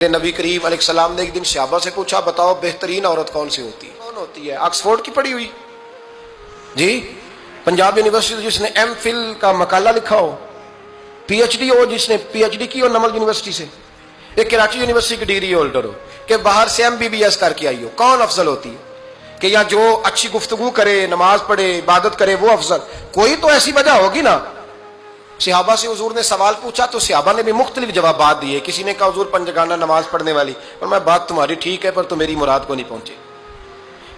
نبی کریم علیہ السلام نے ایک دن صحابہ سے پوچھا بتاؤ بہترین عورت کون سی ہوتی ہے؟ کون ہوتی ہے؟ آکسفورڈ کی پڑھی ہوئی جی، پنجاب یونیورسٹی جس نے ایم فل کا مقالہ لکھا ہو، پی ایچ ڈی ہو جس نے پی ایچ ڈی کی ہو نمل یونیورسٹی سے، ایک کراچی یونیورسٹی کی ڈگری ہولڈر ہو کہ باہر سے ایم بی بی ایس کر کے آئی ہو، کون افضل ہوتی ہے؟ کہ یا جو اچھی گفتگو کرے، نماز پڑھے، عبادت کرے وہ افضل؟ کوئی تو ایسی وجہ ہوگی نا۔ صحابہ سے حضور نے سوال پوچھا تو صحابہ نے بھی مختلف جوابات دیے۔ کسی نے کہا حضور پنجگانہ نماز پڑھنے والی، اور میں بات تمہاری ٹھیک ہے پر تم میری مراد کو نہیں پہنچے۔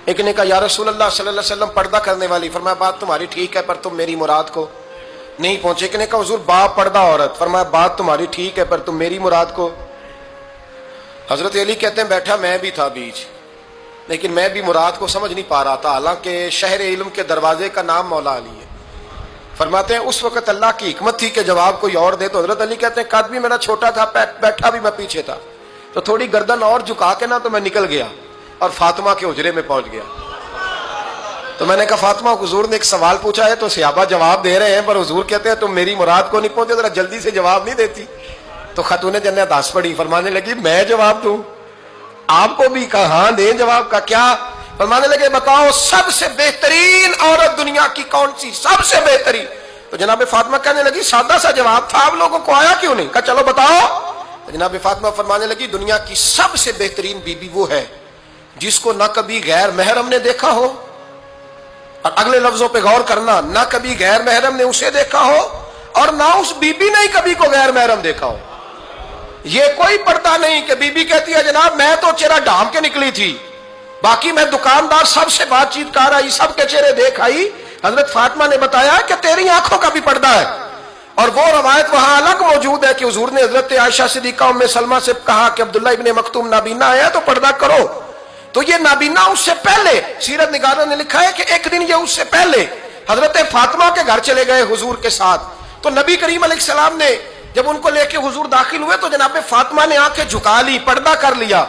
ایک نے کہا یا رسول اللہ صلی اللہ علیہ وسلم پردہ کرنے والی، فرمایا بات تمہاری ٹھیک ہے پر تم میری مراد کو نہیں پہنچے۔ ایک نے کہا حضور با پردہ عورت، فرمایا بات تمہاری ٹھیک ہے پر تم میری مراد کو۔ حضرت علی کہتے ہیں بیٹھا میں بھی تھا بیچ، لیکن میں بھی مراد کو سمجھ نہیں پا رہا تھا، حالانکہ شہر علم کے دروازے کا نام مولا علی ہے۔ فرماتے ہیں اس وقت اللہ کی حکمت تھی کہ جواب کوئی اور دے، تو حضرت علی کہتے ہیں قد بھی میرا چھوٹا تھا، بیٹھا بھی میں پیچھے تھا، تو تھوڑی گردن اور جھکا کے نا تو میں نکل گیا اور فاطمہ کے حجرے میں پہنچ گیا۔ تو میں نے کہا فاطمہ حضور نے ایک سوال پوچھا ہے تو صحابہ جواب دے رہے ہیں، پر حضور کہتے ہیں تم میری مراد کو نہیں پہنچے، ذرا جلدی سے جواب نہیں دیتی؟ تو خاتون جنت ہنس پڑی، فرمانے لگی میں جواب دوں؟ آپ کو بھی کہا ہاں دیں جواب کا کیا؟ فرمانے لگے بتاؤ سب سے بہترین عورت دنیا کی کون سی، سب سے بہترین؟ تو جناب فاطمہ کہنے لگی سادہ سا جواب تھا، آپ لوگوں کو آیا کیوں نہیں؟ کہا چلو بتاؤ۔ تو جناب فاطمہ فرمانے لگی دنیا کی سب سے بہترین بیوی وہ ہے جس کو نہ کبھی غیر محرم نے دیکھا ہو، اور اگلے لفظوں پہ غور کرنا، نہ کبھی غیر محرم نے اسے دیکھا ہو اور نہ اس بیوی نے کبھی کو غیر محرم دیکھا ہو۔ یہ کوئی پردہ نہیں کہ بی بی کہتی ہے جناب میں تو چہرہ ڈھانپ کے نکلی تھی، باقی میں دکاندار سب سے بات چیت کر آئی، سب کے چہرے دیکھ آئی۔ حضرت فاطمہ نے بتایا کہ تیری آنکھوں کا بھی پردہ ہے، اور وہ روایت وہاں الگ موجود ہے کہ حضور نے حضرت عائشہ صدیقہ ام سلمہ سے کہا کہ عبداللہ ابن مکتوم نابینا ہے تو پردہ کرو۔ تو یہ نابینا اس سے پہلے سیرت نگاروں نے لکھا ہے کہ ایک دن یہ اس سے پہلے حضرت فاطمہ کے گھر چلے گئے حضور کے ساتھ، تو نبی کریم علیہ السلام نے جب ان کو لے کے حضور داخل ہوئے تو جناب فاطمہ نے آنکھیں جھکا لی، پردہ کر لیا۔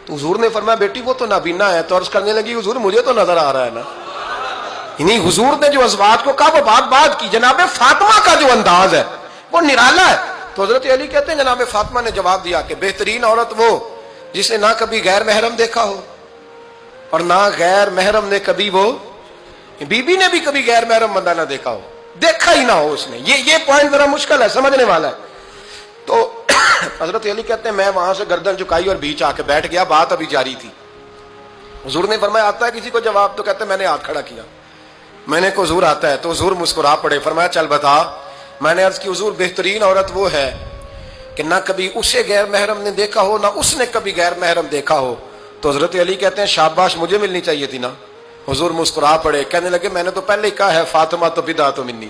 تو حضور نے فرمایا بیٹی وہ تو نابینا ہے، تو عرض کرنے لگی حضور مجھے تو نظر آ رہا ہے نا۔ یعنی حضور نے جو ازواج کو کہا وہ بات کی، جناب فاطمہ کا جو انداز ہے وہ نرالا ہے۔ تو حضرت علی کہتے ہیں جناب فاطمہ نے جواب دیا کہ بہترین عورت وہ جس نے نہ کبھی غیر محرم دیکھا ہو اور نہ غیر محرم نے کبھی، وہ بی بی نے بھی کبھی غیر محرم بندہ نہ دیکھا ہو، دیکھا ہی نہ ہو اس نے۔ یہ پوائنٹ ذرا مشکل ہے، سمجھنے والا ہے۔ تو حضرت علی کہتے ہیں میں وہاں سے گردن جھکائی اور بیچ آ کے بیٹھ گیا، بات ابھی جاری تھی۔ حضور نے فرمایا آتا ہے کسی کو جواب؟ تو کہتے ہیں میں نے ہاتھ کھڑا کیا، میں نے کو حضور آتا ہے، تو حضور مسکرا پڑے، فرمایا چل بتا۔ میں نے عرض کی حضور بہترین عورت وہ ہے کہ نہ کبھی اسے غیر محرم نے دیکھا ہو نہ اس نے کبھی غیر محرم دیکھا ہو۔ تو حضرت علی کہتے ہیں شاباش مجھے ملنی چاہیے تھی نا۔ حضور مسکرا پڑے، کہنے لگے میں نے تو پہلے ہی کہا ہے فاطمہ تو بضعۃ منی،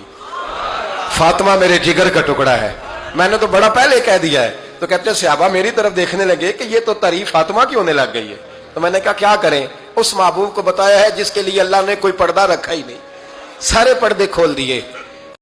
فاطمہ میرے جگر کا ٹکڑا ہے، میں نے تو بڑا پہلے کہہ دیا ہے۔ تو کہتے ہیں صحابہ میری طرف دیکھنے لگے کہ یہ تو تعریف فاطمہ کی ہونے لگ گئی ہے۔ تو میں نے کہا کیا کریں؟ اس محبوب کو بتایا ہے جس کے لیے اللہ نے کوئی پردہ رکھا ہی نہیں، سارے پردے کھول دیے۔